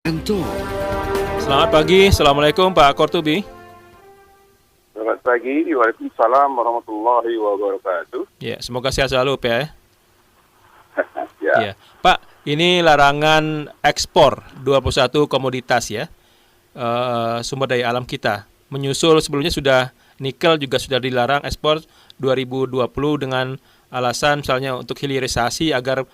Anto. Selamat pagi, Assalamualaikum Pak Kortubi. Selamat pagi, Waalaikumsalam warahmatullahi wabarakatuh. Ya, semoga sehat selalu Pak ya. Ya, Ya, Pak, ini larangan ekspor 21 komoditas ya, sumber daya alam kita. Menyusul sebelumnya sudah nikel juga sudah dilarang ekspor 2020 dengan alasan misalnya untuk hilirisasi agar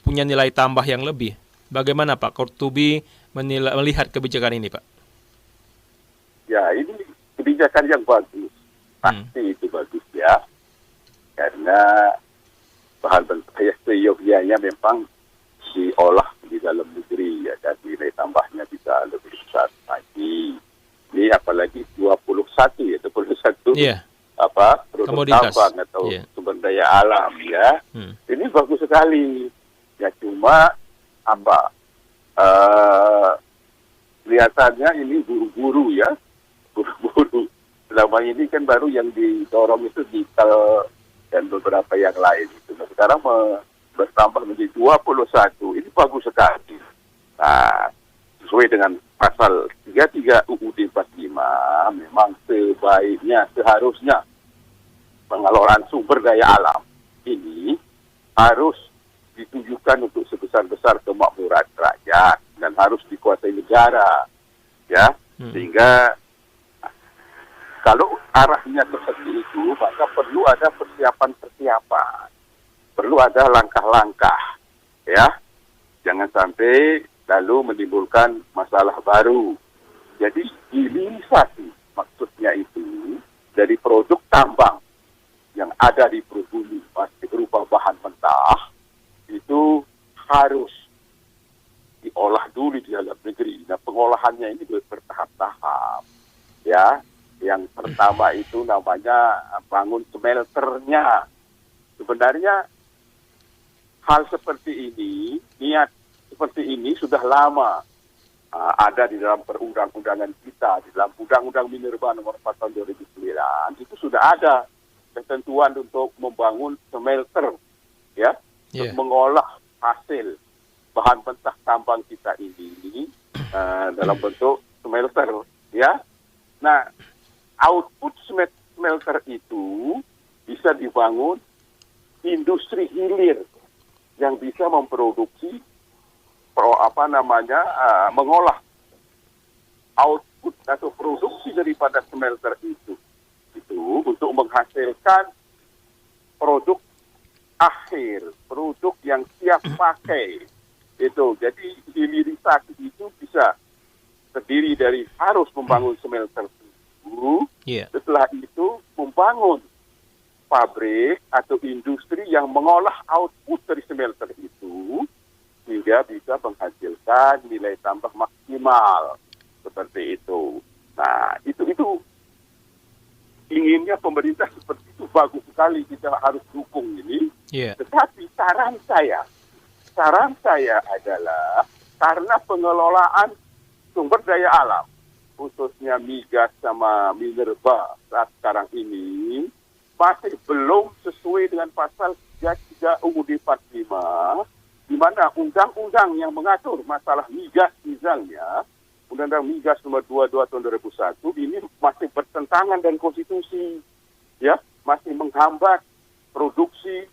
punya nilai tambah yang lebih. Bagaimana Pak Kortubi melihat kebijakan ini, Pak? ya ini kebijakan yang bagus. Pasti itu bagus ya. Karena bahan mentah seyogyanya memang diolah di dalam negeri ya, dan nilai tambahnya bisa lebih besar lagi. Ini apalagi 21 ya, 21 Iya. Produk Komoditas. tambang atau sumber daya alam ya. Ini bagus sekali. Ya cuma kelihatannya ini buru-buru ya, buru-buru. Selama ini kan baru yang didorong itu nikel dan beberapa yang lain itu. Nah, sekarang bertambah menjadi 21. Ini bagus sekali. Nah, sesuai dengan pasal 33 UUD 45, memang seharusnya pengelolaan sumber daya alam ini harus ditujukan untuk sebesar-besar kemakmuran rakyat dan harus dikuasai negara, ya. Sehingga kalau arahnya seperti itu, maka perlu ada persiapan, perlu ada langkah-langkah, ya. Jangan sampai lalu menimbulkan masalah baru. Jadi hilirisasi maksudnya itu dari produk tambang yang ada di perut bumi masih berupa bahan mentah itu harus diolah dulu di dalam negeri. Nah, pengolahannya ini bertahap-tahap, ya. Yang pertama itu namanya bangun smelternya. Sebenarnya hal seperti ini, niat seperti ini sudah lama ada di dalam perundang-undangan kita, di dalam Undang-Undang Minerba Nomor 4 Tahun 2009 itu sudah ada ketentuan untuk membangun smelter, ya. Untuk mengolah hasil bahan mentah tambang kita ini dalam bentuk smelter, ya. Nah, output smelter itu bisa dibangun industri hilir yang bisa memproduksi mengolah output atau produksi daripada smelter itu untuk menghasilkan produk akhir, produk yang siap pakai. Itu. Jadi hilirisasi itu bisa terdiri dari harus membangun smelter itu, setelah itu membangun pabrik atau industri yang mengolah output dari smelter itu sehingga bisa menghasilkan nilai tambah maksimal seperti itu. Nah, itu inginnya pemerintah seperti itu bagus sekali, kita harus dukung ini. Tetapi saran saya adalah karena pengelolaan sumber daya alam, khususnya migas sama minerba saat sekarang ini, masih belum sesuai dengan pasal 33 UUD 45, di mana undang-undang yang mengatur masalah migas misalnya, Undang-Undang Migas Nomor 22 Tahun 2001 ini masih bertentangan dengan konstitusi, ya, masih menghambat produksi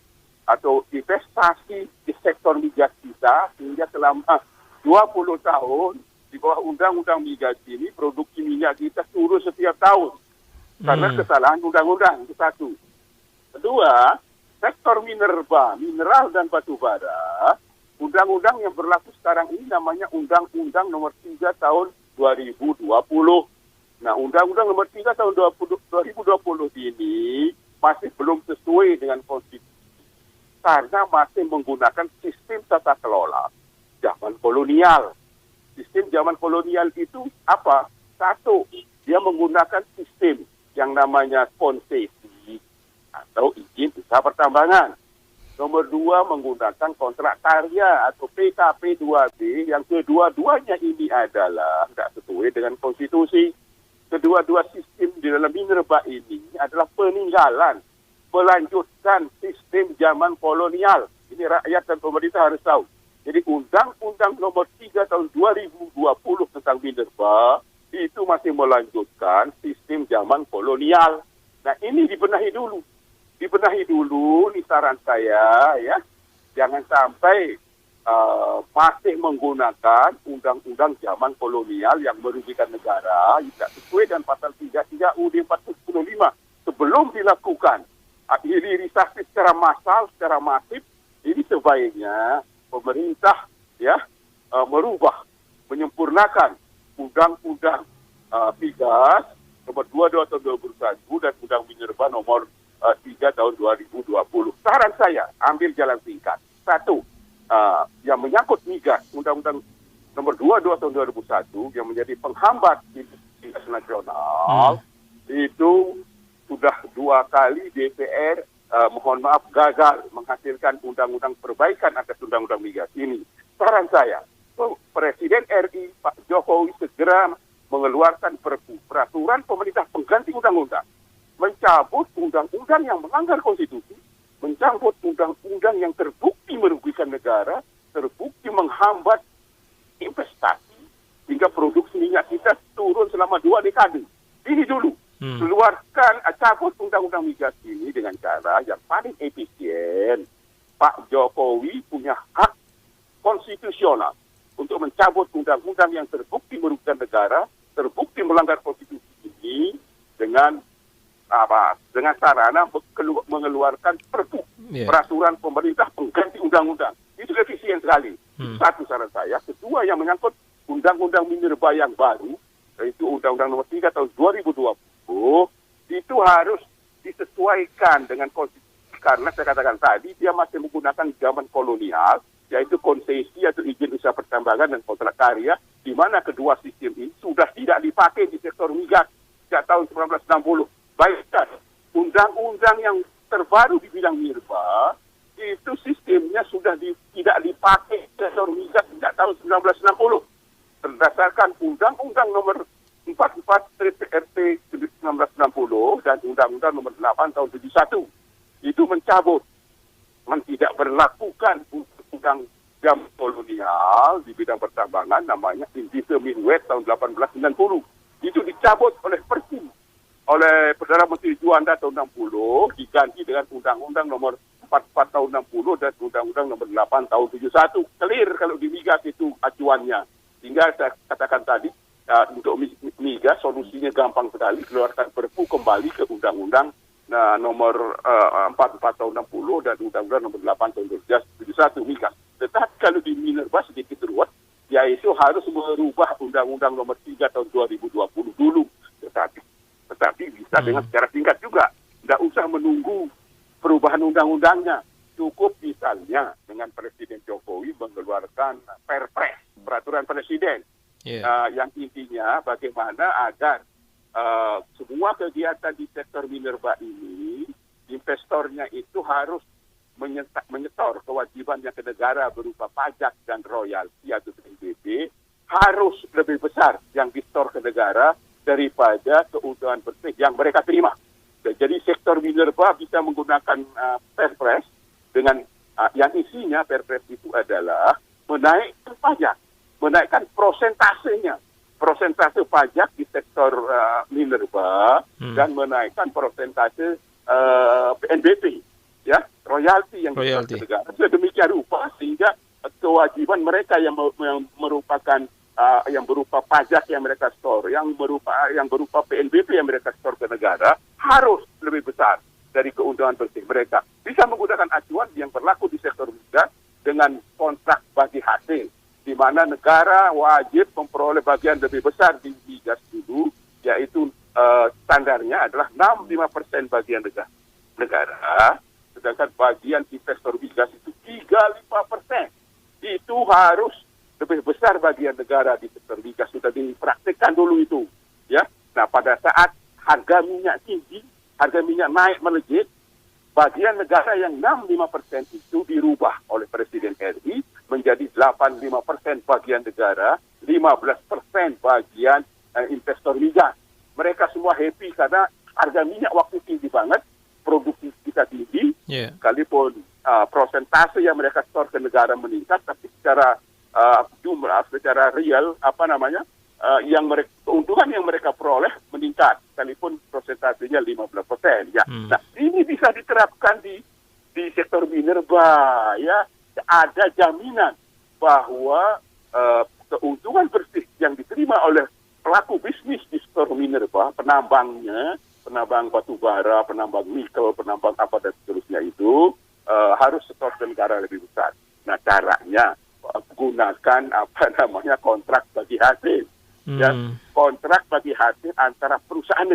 atau investasi di sektor migas kita sehingga selama 20 tahun di bawah Undang-Undang Migas ini produksi minyak kita turun setiap tahun karena kesalahan undang-undang. Itu satu. Kedua, sektor minerba, mineral dan batu bara, undang-undang yang berlaku sekarang ini namanya Undang-Undang Nomor 3 Tahun 2020. Nah, Undang-Undang Nomor 3 Tahun 2020 ini masih belum sesuai dengan konstitusi karena masih menggunakan sistem tata kelola zaman kolonial. Sistem zaman kolonial itu apa? Satu, dia menggunakan sistem yang namanya konsesi atau izin usaha pertambangan. Nomor 2, menggunakan kontrak karya atau PKP 2B yang kedua-duanya ini adalah tidak sesuai dengan konstitusi. Kedua-dua sistem di dalam minerba ini adalah peninggalan, melanjutkan sistem zaman kolonial. Ini rakyat dan pemerintah harus tahu. Jadi Undang-Undang Nomor 3 Tahun 2020 tentang Minerba itu masih melanjutkan sistem zaman kolonial. Nah, ini dibenahi dulu. Ini saran saya, ya. Jangan sampai masih menggunakan undang-undang zaman kolonial yang merugikan negara, tidak sesuai dengan pasal 33 UUD 45 sebelum dilakukan hilirisasi secara massal, secara masif. Ini sebaiknya pemerintah merubah, menyempurnakan undang-undang migas nomor 22 tahun 2001 dan undang Minerba nomor 3 tahun 2020. Saran saya, ambil jalan singkat. Satu, yang menyangkut migas, undang-undang nomor 22 tahun 2001 yang menjadi penghambat industri migas nasional, itu sudah 2 kali DPR gagal menghasilkan undang-undang perbaikan atas undang-undang migas ini. Saran saya, Presiden RI Pak Jokowi segera mengeluarkan peraturan pemerintah pengganti undang-undang, mencabut undang-undang yang melanggar konstitusi, mencabut undang-undang yang terbukti merugikan negara, terbukti menghambat investasi, hingga produksi minyak kita turun selama 2 dekade. Ini dulu. Keluarkan, cabut undang-undang migas ini dengan cara yang paling efisien. Pak Jokowi punya hak konstitusional untuk mencabut undang-undang yang terbukti merugikan negara, terbukti melanggar konstitusi ini dengan sarana mengeluarkan peraturan pemerintah pengganti undang-undang. Itu efisien sekali. Satu saran saya. Kedua, yang menyangkut undang-undang Minerba yang baru, yaitu undang-undang nomor 3 tahun 2020, itu harus disesuaikan dengan konstitusi, karena saya katakan tadi dia masih menggunakan zaman kolonial, yaitu konsesi atau izin usaha pertambangan dan kontrak karya, di mana kedua sistem ini sudah tidak dipakai di sektor migas sejak tahun 1960. Baikkan undang-undang yang terbaru di bidang Minerba itu sistemnya sudah tidak dipakai di sektor migas sejak tahun 1960. Berdasarkan Undang-Undang Nomor 44/RT 1960 dan Undang-Undang Nomor 8 tahun 71, itu mencabut, tidak berlakukan undang jam kolonial di bidang pertambangan, namanya Indeterminate tahun 1890. Itu dicabut oleh Perpu oleh Perdana Menteri Juanda tahun 60, diganti dengan Undang-Undang Nomor 44 tahun 60 dan Undang-Undang Nomor 8 tahun 71. Clear kalau di migas itu acuannya. Sehingga saya katakan tadi, untuk migas solusinya gampang sekali, keluarkan Perpu kembali ke Undang-Undang nomor 44 tahun 60 dan Undang-Undang Nomor 8 tahun 71 migas. Tetapi kalau di Minerba sedikit ruwet, yaitu harus merubah Undang-Undang Nomor 3 tahun 2020 dulu. Tetapi bisa dengan secara singkat juga. Tidak usah menunggu perubahan undang-undangnya. Cukup misalnya dengan Presiden Jokowi mengeluarkan Perpres, peraturan Presiden. Yang intinya bagaimana agar semua kegiatan di sektor Minerba ini, investornya itu harus menyetor kewajibannya ke negara berupa pajak dan royalti atau PNBP, harus lebih besar yang disetor ke negara daripada keuntungan bersih yang mereka terima. Jadi sektor Minerba bisa menggunakan Perpres dengan yang isinya Perpres itu adalah menaikkan pajak, menaikkan persentase pajak di sektor Minerba dan menaikkan persentase PNBP, ya, royalti yang disetor ke negara. Sedemikian rupa sehingga kewajiban mereka yang merupakan yang berupa pajak yang mereka store, yang berupa PNBP yang mereka store ke negara harus lebih besar dari keuntungan bersih mereka. Bisa menggunakan acuan yang berlaku di sektor migas dengan kontrak bagi hasil, di mana negara wajib memperoleh bagian lebih besar di migas dulu, yaitu standarnya adalah 65% bagian negara, sedangkan bagian investor migas itu 35%. Itu harus lebih besar bagian negara di sektor migas, sudah dipraktikkan dulu itu, ya. Nah, pada saat harga minyak tinggi, harga minyak naik melejit, bagian negara yang 65% itu dirubah oleh Presiden RI menjadi 85% bagian negara, 15% bagian investor migas. Mereka semua happy karena harga minyak waktu tinggi banget, produksi kita tinggi, sekalipun prosentase yang mereka store ke negara meningkat, tapi secara jumlah, secara real, keuntungan yang mereka peroleh meningkat, sekalipun prosentasenya 15%. Ya. Nah, ini bisa diterapkan di sektor minerba, ya. Ada jaminan bahwa keuntungan bersih yang diterima oleh pelaku bisnis di sektor minerba, penambang batu bara, penambang nikel, penambang apa dan seterusnya itu harus setor ke negara lebih besar. Nah, caranya gunakan kontrak bagi hasil. Ya, kontrak bagi hasil antara perusahaan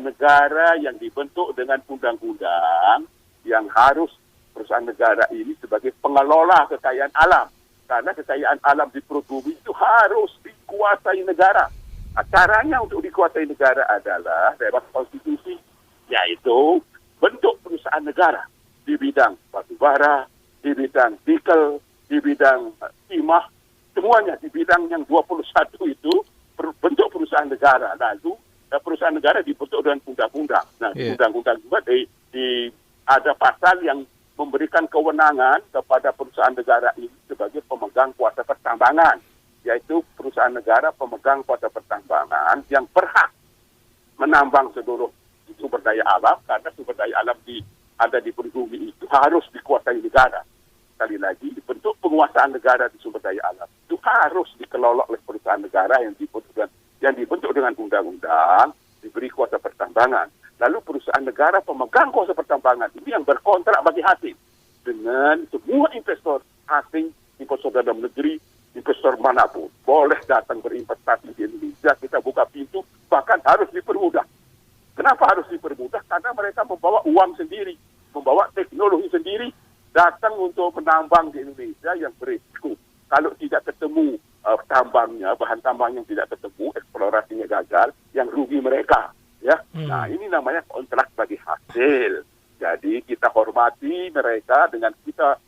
negara yang dibentuk dengan undang-undang, yang harus perusahaan negara ini sebagai pengelola kekayaan alam. Karena kekayaan alam di perut bumi itu harus dikuasai negara. Nah, caranya untuk dikuasai negara adalah lewat konstitusi, yaitu bentuk perusahaan negara di bidang batu bara, di bidang nikel, di bidang timah, semuanya di bidang yang 21 itu bentuk perusahaan negara. Lalu perusahaan negara dibentuk dengan undang-undang. Nah, undang-undang juga ada pasal yang memberikan kewenangan kepada perusahaan negara ini sebagai pemegang kuasa pertambangan, yaitu perusahaan negara pemegang kuasa pertambangan yang berhak menambang seluruh sumber daya alam, karena sumber daya alam ada di bumi itu harus dikuasai negara. Sekali lagi, bentuk penguasaan negara di sumber daya alam itu harus dikelola oleh perusahaan negara yang dibentuk dengan undang-undang, diberi kuasa pertambangan. Lalu perusahaan negara pemegang kuasa pertambangan ini yang berkontrak bagi hasil dengan semua investor asing, investor dalam negeri, investor manapun boleh datang berinvestasi di Indonesia. Kita buka pintu, bahkan harus dipermudah. Kenapa harus dipermudah? Karena mereka membawa uang sendiri, membawa teknologi sendiri, datang untuk menambang di Indonesia yang berisiko. Kalau tidak ketemu bahan tambang yang tidak ketemu, eksplorasinya gagal, yang rugi mereka. Ya, Nah, ini namanya kontrak bagi hasil. Jadi kita hormati mereka dengan kita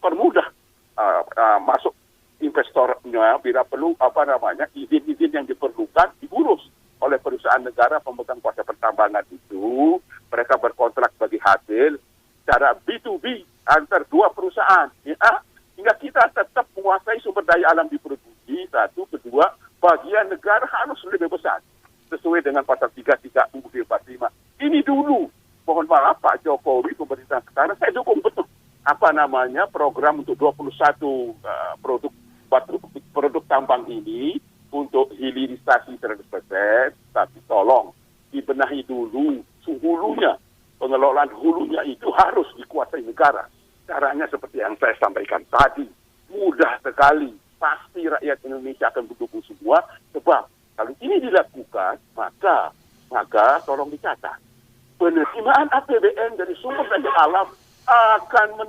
permudah masuk investornya bila perlu izin-izin yang diperlukan diurus oleh perusahaan negara pemegang kuasa pertambangan itu. Mereka berkontrak bagi hasil secara B2B antar dua perusahaan. Ya, hingga kita tetap menguasai sumber daya alam di perut bumi. Satu, kedua, bagian negara harus lebih besar sesuai dengan pasal 33 UUD 45. Ini dulu, mohon maaf Pak Jokowi, pemerintah sekarang, saya dukung betul program untuk 21 produk tambang ini untuk hilirisasi 100%, tapi tolong dibenahi dulu hulunya. Pengelolaan hulunya itu harus dikuasai negara. Caranya seperti yang saya sampaikan tadi, mudah sekali. Pasti rakyat Indonesia akan mendukung semua, sebab kalau ini dilakukan, maka tolong dicatat, penerimaan APBN dari sumber daya alam akan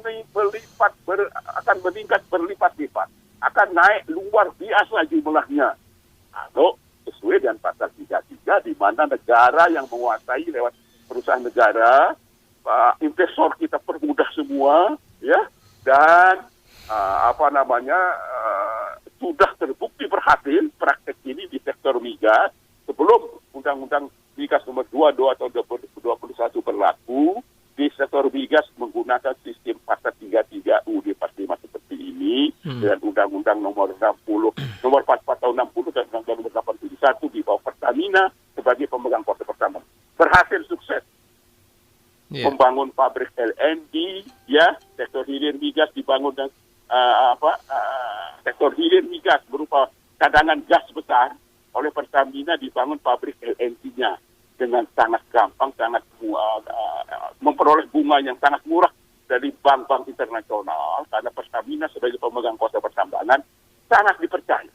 meningkat berlipat-lipat, akan naik luar biasa jumlahnya. Atau sesuai dengan pasal 33, di mana negara yang menguasai lewat perusahaan negara, investor kita permudah semua, ya, dan sudah terbukti berhasil praktek ini di sektor migas sebelum Undang-Undang Migas nomor 22 tahun 2021 berlaku. Di sektor migas menggunakan sistem pasal 33 UUD 45 seperti ini, dengan Undang-Undang nomor 44 tahun 60 dan Undang-Undang nomor 81 di bawah Pertamina sebagai pemegang kuasa pertambangan. Berhasil sukses. Membangun pabrik LNG, ya, sektor hilir migas dibangun dan sektor hilir migas berupa cadangan gas besar oleh Pertamina, dibangun pabrik LNG-nya dengan sangat gampang, memperoleh bunga yang sangat murah dari bank-bank internasional, karena Pertamina sebagai pemegang kuasa pertambangan sangat dipercaya,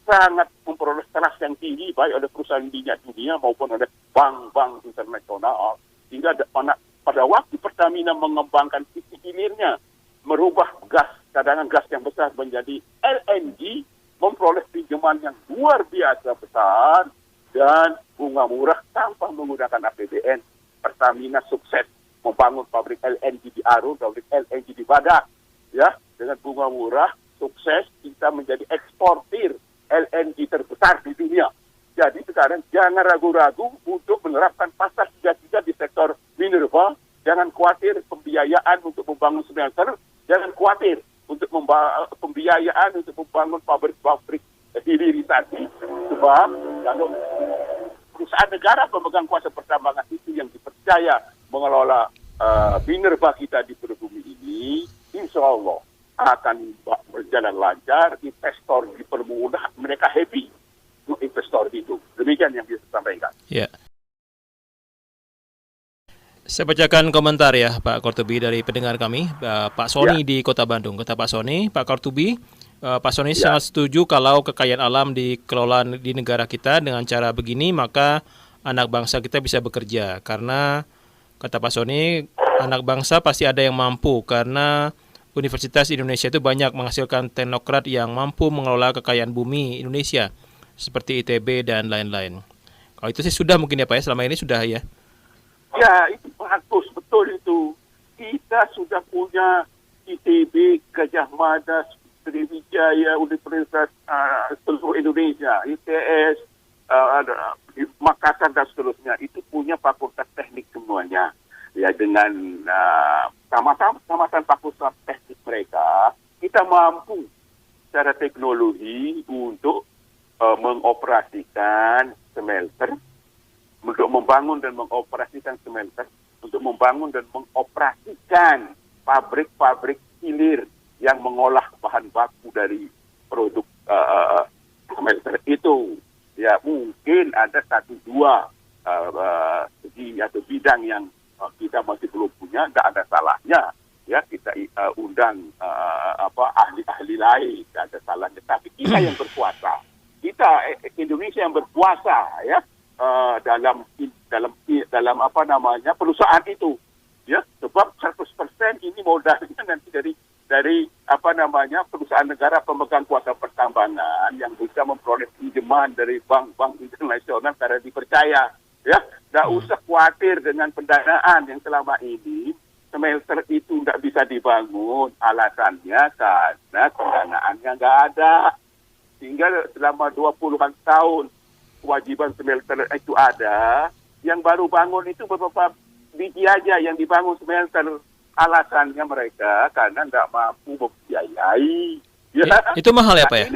sangat memperoleh trust yang tinggi baik oleh perusahaan minyak dunia maupun oleh bank-bank internasional, sehingga pada waktu Pertamina mengembangkan sisi hilirnya, merubah cadangan gas yang besar menjadi LNG, memperoleh pinjaman yang luar biasa besar dan bunga murah tanpa menggunakan APBN. Pertamina sukses membangun pabrik LNG di Arun, pabrik LNG di Badak, ya, dengan bunga murah, sukses kita menjadi eksportir LNG terbesar di dunia. Jadi sekarang jangan ragu-ragu untuk menerapkan pasal 33 di sektor minerba, jangan jangan khawatir pembiayaan untuk membangun smelter, jangan khawatir untuk pembiayaan untuk membangun pabrik-pabrik hilirisasi. Sebab kalau perusahaan negara pemegang kuasa pertambangan itu yang dipercaya mengelola minerba kita di bumi ini, insya Allah akan berjalan lancar, investor dipermudah, mereka happy untuk investor itu. Demikian yang bisa sampaikan. Ya. Saya bacakan komentar ya Pak Kortubi dari pendengar kami, Pak Sony di Kota Bandung. Kata Pak Sony, Pak Kortubi, Pak Sony sangat setuju kalau kekayaan alam dikelola di negara kita dengan cara begini, maka anak bangsa kita bisa bekerja. Karena kata Pak Sony, anak bangsa pasti ada yang mampu karena Universitas Indonesia itu banyak menghasilkan teknokrat yang mampu mengelola kekayaan bumi Indonesia seperti ITB dan lain-lain. Kalau itu sih sudah mungkin ya Pak ya, selama ini sudah ya. Ya, itu bagus, betul itu. Kita sudah punya ITB, Gajah Mada, Sriwijaya, Universitas seluruh Indonesia, ITS, Makassar dan seterusnya. Itu punya fakultas teknik semuanya. Ya, dengan sama-sama fakultas teknik mereka, kita mampu secara teknologi untuk mengoperasikan smelter, untuk membangun dan mengoperasikan smelter, untuk membangun dan mengoperasikan pabrik-pabrik hilir yang mengolah bahan baku dari produk smelter itu. Ya, mungkin ada 1-2 segi atau bidang yang kita masih belum punya, tidak ada salahnya ya kita undang ahli-ahli lain, tidak ada salahnya. Tapi kita yang berkuasa, kita Indonesia yang berkuasa ya dalam perusahaan itu ya, sebab 100% ini modalnya nanti dari perusahaan negara pemegang kuasa pertambangan yang bisa memperoleh pinjaman dari bank-bank internasional karena dipercaya. Ya, tidak usah khawatir dengan pendanaan yang selama ini smelter itu tidak bisa dibangun. Alasannya karena pendanaannya nggak ada. Sehingga selama 20-an tahun kewajiban smelter itu ada. Yang baru bangun itu beberapa biji aja yang dibangun smelter. Alasannya mereka karena tidak mampu membiayai. Ya. Itu mahal ya Pak ya?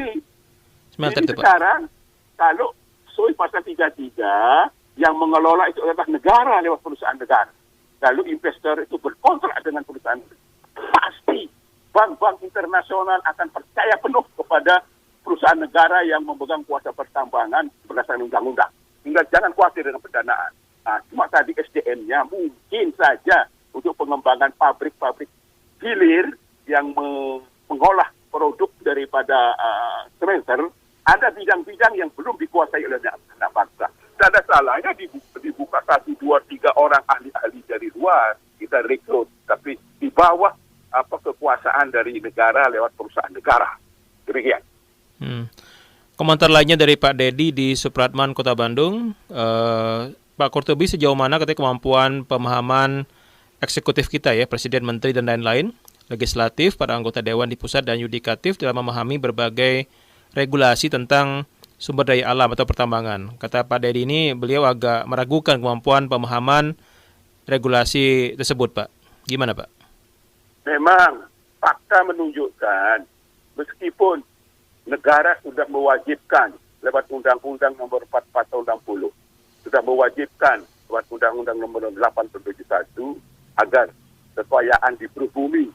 Smelter itu Pak. Sekarang kalau SOI pasal 33 yang mengelola itu adalah negara lewat perusahaan negara. Lalu investor itu berkontrak dengan perusahaan. Pasti bank-bank internasional akan percaya penuh kepada perusahaan negara yang memegang kuasa pertambangan berdasarkan undang-undang. Hingga jangan khawatir dengan pendanaan. Cuma tadi SDM-nya mungkin saja untuk pengembangan pabrik-pabrik hilir yang mengolah produk daripada smelter, ada bidang-bidang yang belum dikuasai oleh anak bangsa. Tidak ada salahnya dibuka 1, 2, 3 orang ahli-ahli dari luar, kita rekrut, tapi di bawah kekuasaan dari negara lewat perusahaan negara. Demikian. Komentar lainnya dari Pak Dedi di Supratman, Kota Bandung. Pak Kortubi, sejauh mana katanya kemampuan pemahaman eksekutif kita ya, Presiden, Menteri, dan lain-lain, legislatif, para anggota Dewan di pusat dan yudikatif dalam memahami berbagai regulasi tentang sumber daya alam atau pertambangan. Kata Pak Dedi ini, beliau agak meragukan kemampuan pemahaman regulasi tersebut, Pak. Gimana, Pak? Memang fakta menunjukkan meskipun negara sudah mewajibkan lewat Undang-Undang Nomor 44 Tahun 60, sudah mewajibkan lewat Undang-Undang Nomor 8 Tahun 71 agar kekayaan di bumi,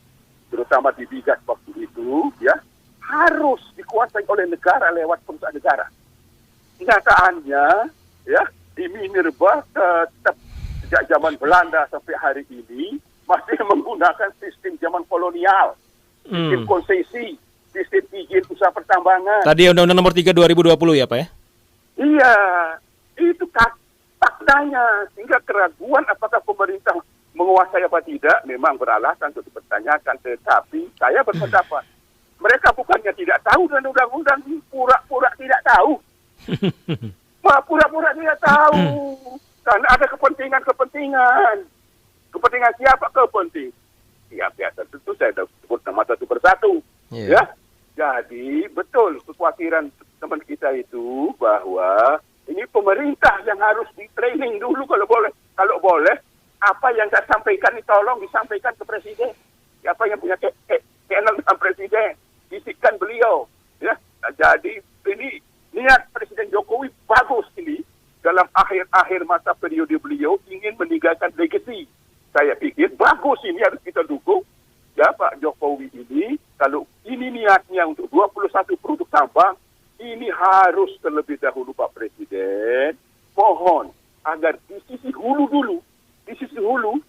terutama di migas waktu itu, ya, harus dikuasai oleh negara lewat perusahaan negara. Kenyataannya, ya, di minerba tetap sejak zaman Belanda sampai hari ini masih menggunakan sistem zaman kolonial, sistem konsesi, sistem izin usaha pertambangan. Tadi Undang-Undang Nomor 3 2020 ya, Pak ya? Iya, itu faktanya. Sehingga keraguan apakah pemerintah menguasai apa tidak memang beralasan untuk dipertanyakan. Tetapi saya berpendapat mereka bukannya tidak tahu dengan undang-undang, pura-pura tidak tahu. Pura-pura tidak tahu. Karena ada kepentingan. Kepentingan siapa kepenting? Ya, biasa tentu saya sudah sebut nama satu persatu. Yeah. Ya. Jadi betul kekhawatiran teman kita itu bahwa ini pemerintah yang harus di training dulu kalau boleh. Kalau boleh Apa yang saya sampaikan ini tolong disampaikan ke Presiden. Siapa yang punya channel dengan Presiden, bisikkan beliau. Ya, jadi ini niat Presiden Jokowi bagus ini dalam akhir-akhir masa periode beliau ingin meninggalkan legacy. Saya pikir bagus ini harus kita dukung. Ya, Pak Jokowi ini kalau ini niatnya untuk 21 produk tambang, ini harus terlebih dahulu Pak Presiden mohon agar di sisi hulu dulu, di sisi hulu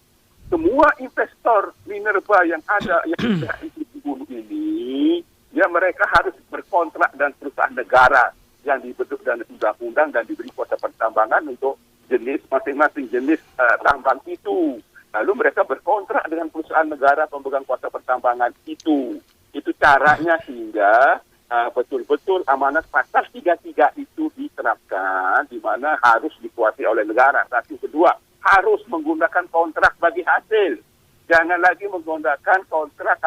semua investor minerba yang ada yang di sisi hulu ini, ya mereka harus berkontrak dengan perusahaan negara yang dibentuk dan undang-undang dan diberi kuasa pertambangan untuk jenis masing-masing jenis tambang itu. Lalu mereka berkontrak dengan perusahaan negara pemegang kuasa pertambangan itu. Itu caranya sehingga betul-betul amanat pasal 33 itu diterapkan, di mana harus dikuasai oleh negara. Satu, kedua, harus menggunakan kontrak bagi hasil. Jangan lagi menggunakan kontrak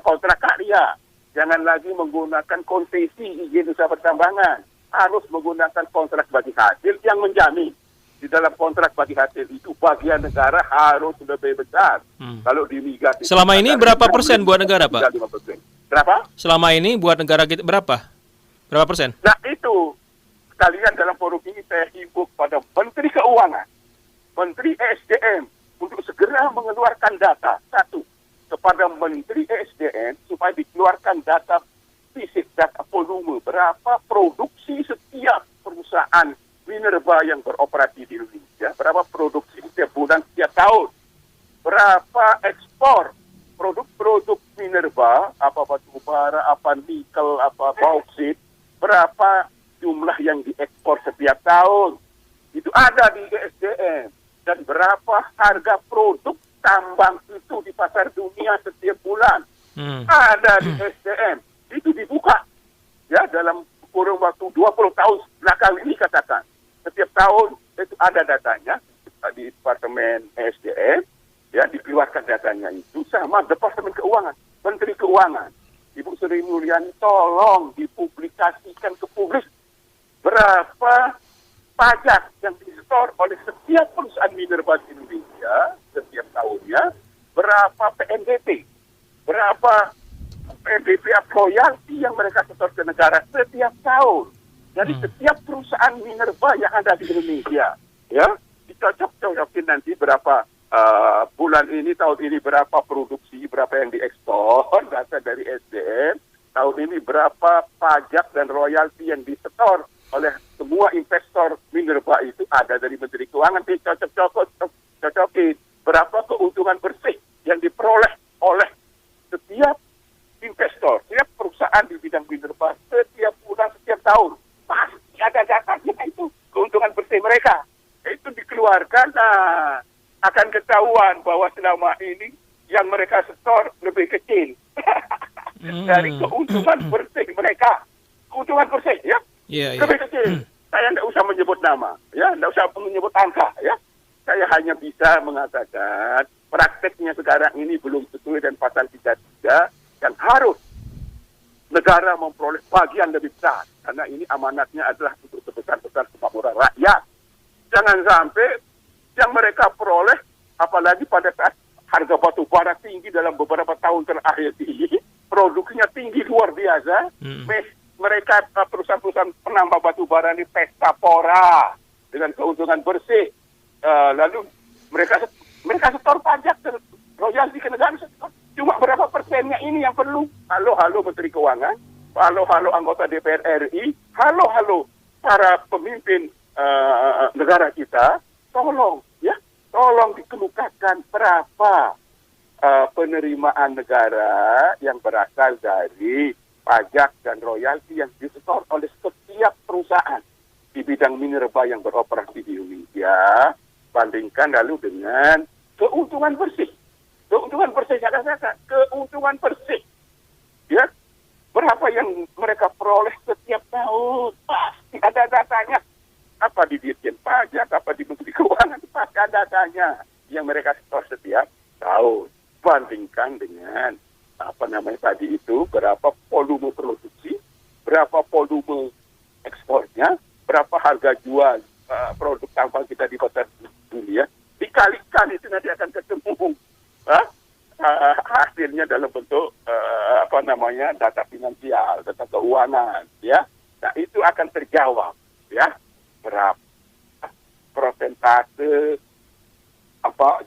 kontrak karya. Jangan lagi menggunakan konsesi izin usaha pertambangan. Harus menggunakan kontrak bagi hasil yang menjamin di dalam kontrak bagi hasil itu bagian negara harus lebih besar. Kalau di migas selama ini berapa persen buat negara, Pak? 5%. Berapa? Selama ini buat negara kita berapa? Berapa persen? Nah itu, sekalian dalam forum ini saya himbau pada Menteri Keuangan, Menteri ESDM untuk segera mengeluarkan data. Satu, kepada Menteri ESDM supaya dikeluarkan data fisik, data volume, berapa produksi setiap perusahaan minerba yang beroperasi di Indonesia, berapa produksi setiap bulan, setiap tahun, berapa ekspor produk-produk minerba, apa batu bara, apa nikel, apa bauksit, berapa jumlah yang diekspor setiap tahun. Itu ada di ESDM. Dan berapa harga produk tambang itu di pasar dunia setiap bulan. Ada di ESDM. Itu dibuka. Ya, dalam kurun waktu 20 tahun belakang ini katakan. Setiap tahun itu ada datanya di Departemen ESDM. Ya, dikeluarkan datanya itu sama Departemen Keuangan, Menteri Keuangan. Ibu Sri Mulyani tolong dipublikasikan ke publik berapa pajak yang disetor oleh setiap perusahaan minerba di Indonesia setiap tahunnya, berapa PNBP, berapa PNBP royalti yang mereka setor ke negara setiap tahun. Jadi setiap perusahaan minerba yang ada di Indonesia, ya, dicocok-cocokin nanti berapa bulan ini, tahun ini berapa produksi, berapa yang diekspor, data dari SDM, tahun ini berapa pajak dan royalti yang disetor oleh semua investor minerba itu ada dari Menteri Keuangan, dicocok-cocokin berapa keuntungan bersih yang diperoleh oleh setiap investor, setiap perusahaan di bidang minerba setiap bulan, setiap tahun. Pasti ada datanya itu, keuntungan bersih mereka. Itu dikeluarkan, akan ketahuan bahwa selama ini yang mereka setor lebih kecil dari keuntungan bersih mereka. Keuntungan bersih, ya? Lebih kecil. Saya tidak usah menyebut nama, ya, tidak usah menyebut angka, ya. Saya hanya bisa mengatakan prakteknya sekarang ini belum sesuai dengan pasal 33 yang harus negara memperoleh bagian lebih besar. Karena ini amanatnya adalah untuk sebesar-besar kemakmuran rakyat. Jangan sampai yang mereka peroleh, apalagi pada saat harga batu bara tinggi dalam beberapa tahun terakhir ini, produksinya tinggi luar biasa, mereka perusahaan-perusahaan penambang batu bara ini pesta pora dengan keuntungan bersih. Lalu mereka setor pajak dan royalti ke negara setor. Cuma berapa persennya ini yang perlu? Halo Menteri Keuangan, halo anggota DPR RI, halo para pemimpin negara kita, tolong dikemukakan berapa penerimaan negara yang berasal dari pajak dan royalti yang disetor oleh setiap perusahaan di bidang minerba yang beroperasi di Indonesia, bandingkan lalu dengan keuntungan bersih. Keuntungan bersih, saya katakan, keuntungan bersih. Ya, berapa yang mereka peroleh setiap tahun? Pasti ada datanya. Apa di Dirjen Pajak, apa di Menteri Keuangan, pasti ada datanya yang mereka setor setiap tahun. Bandingkan dengan tadi itu, berapa volume produksi, berapa volume ekspornya, berapa harga jual produk tambang kita di pasar dunia. dikalikan itu nanti akan ketemu hasilnya dalam bentuk data finansial, data keuangan, ya. Nah, itu akan terjawab, ya, berapa persentase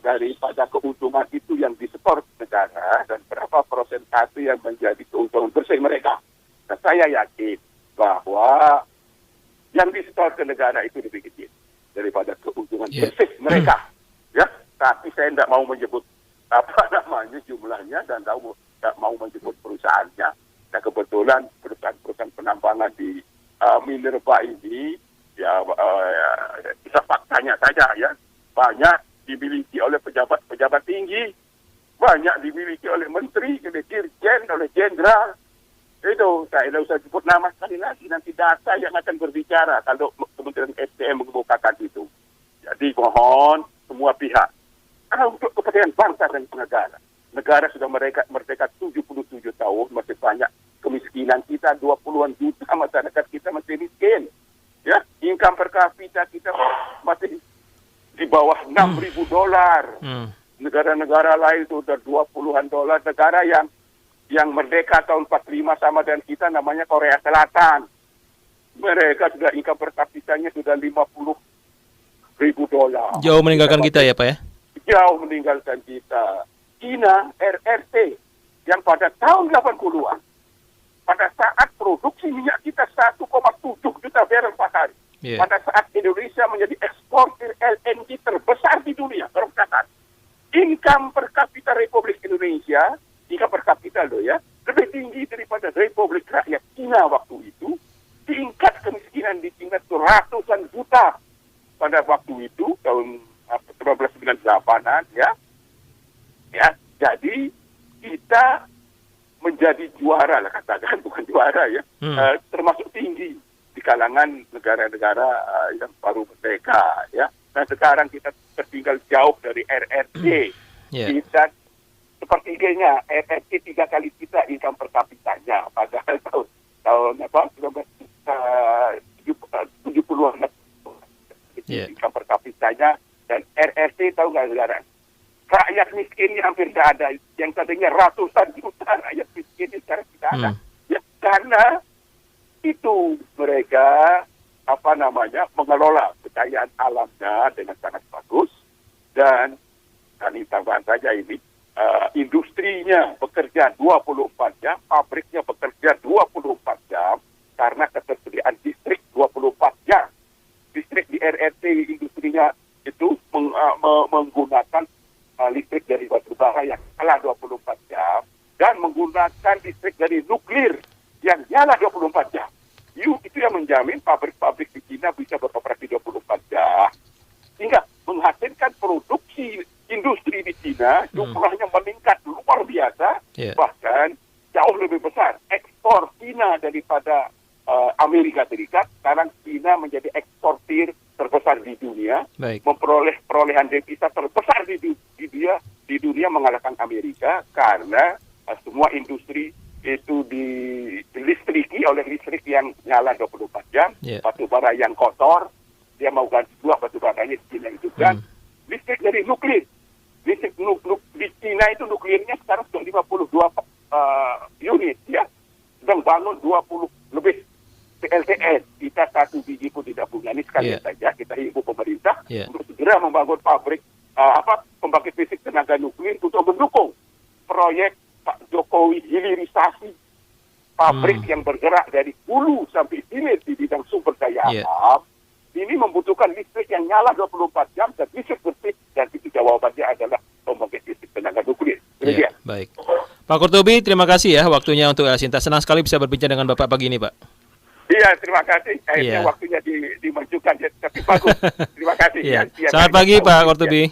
daripada keuntungan itu yang disetor negara dan berapa persentase yang menjadi keuntungan bersih mereka. Nah, saya yakin bahwa yang disetor ke negara itu lebih kecil daripada keuntungan bersih mereka. Ya, tapi saya tidak mau menyebut jumlahnya dan tidak mau menyebut perusahaannya. Nah, kebetulan perusahaan penambangan di Minerba ini, bisa faktanya saja, ya, banyak dimiliki oleh pejabat tinggi, banyak dimiliki oleh menteri, oleh dirjen, oleh jenderal. Itu saya tidak usah sebut nama sekali lagi, nanti data yang akan berbicara kalau Kementerian SDM mengemukakan itu. Jadi mohon semua pihak, untuk kepentingan bangsa dan negara sudah merdeka 77 tahun, masih banyak kemiskinan kita, 20-an juta masyarakat kita masih miskin. Ya, income per kapita kita masih di bawah $6,000. Negara-negara lain sudah 20-an dolar. Negara yang merdeka tahun 45 sama dengan kita namanya Korea Selatan. Mereka sudah income per kapitanya sudah $50,000. Jauh meninggalkan kita ya Pak ya? Jauh meninggalkan kita. China, RRT, yang pada tahun 80-an, pada saat produksi minyak kita 1,7 juta barrel per hari. Yeah. Pada saat Indonesia menjadi eksportir LNG terbesar di dunia, tercatat. Income per kapita Republik Indonesia, income per kapita loh ya, lebih tinggi daripada Republik Rakyat Cina waktu itu. Tingkat kemiskinan di Cina itu ratusan juta pada waktu itu, tahun 1998-an, ya. Ya, jadi kita menjadi juara lah, katakan, bukan juara ya, termasuk tinggi di kalangan negara-negara yang baru merdeka, ya. Nah, sekarang kita tertinggal jauh dari RRT. Kita sepertiganya, RRT 3 kali kita income per kapitanya, padahal tahun 70-an income per kapitanya, dan RRT tahu nggak sekarang? Rakyat miskinnya hampir tidak ada. Yang tadinya ratusan juta rakyat miskin sekarang tidak ada. Ya, karena itu mereka mengelola kekayaan alamnya dengan sangat bagus, dan kami tambahan saja ini, industrinya bekerja 24 jam, pabriknya bekerja 24 jam karena ketersediaan listrik 24 jam. Listrik di RRT industrinya itu menggunakan listrik dari batu bara yang nyala 24 jam dan menggunakan listrik dari nuklir yang nyala 24 jam. Itu yang menjamin pabrik-pabrik di China bisa beroperasi 24 jam. Sehingga menghasilkan produksi industri di China jumlahnya meningkat luar biasa, bahkan jauh lebih besar ekspor China daripada Amerika Serikat. Sekarang China menjadi eksportir terbesar di dunia, memperoleh perolehan devisa terbesar di dunia mengalahkan Amerika, karena semua industri itu dilistriki oleh listrik yang nyala 24 jam, batu bara yang kotor, dia mau ganti dua batu baranya di China itu, dan listrik dari nuklir. Listrik di China itu nuklirnya sekarang sudah 52 unit, ya, sedang bangun 20 lebih PLTS. Kita satu biji pun tidak punya. Ini sekalian saja kita himbau pemerintah untuk segera membangun pabrik pembangkit listrik tenaga nuklir untuk mendukung proyek Pak Jokowi hilirisasi pabrik yang bergerak dari hulu sampai hilir di bidang sumber daya alam. Ini membutuhkan listrik yang nyala 24 jam dan listrik bersih, dan itu jawabannya adalah pembangkit listrik tenaga nuklir. Baik. Pak Qurtubi, terima kasih ya waktunya untuk El Sinta. Senang sekali bisa berbincang dengan Bapak pagi ini, Pak. Iya, terima kasih. Akhirnya waktunya dimajukan, tapi bagus. Terima kasih. Selamat pagi, Pak Qurtubi.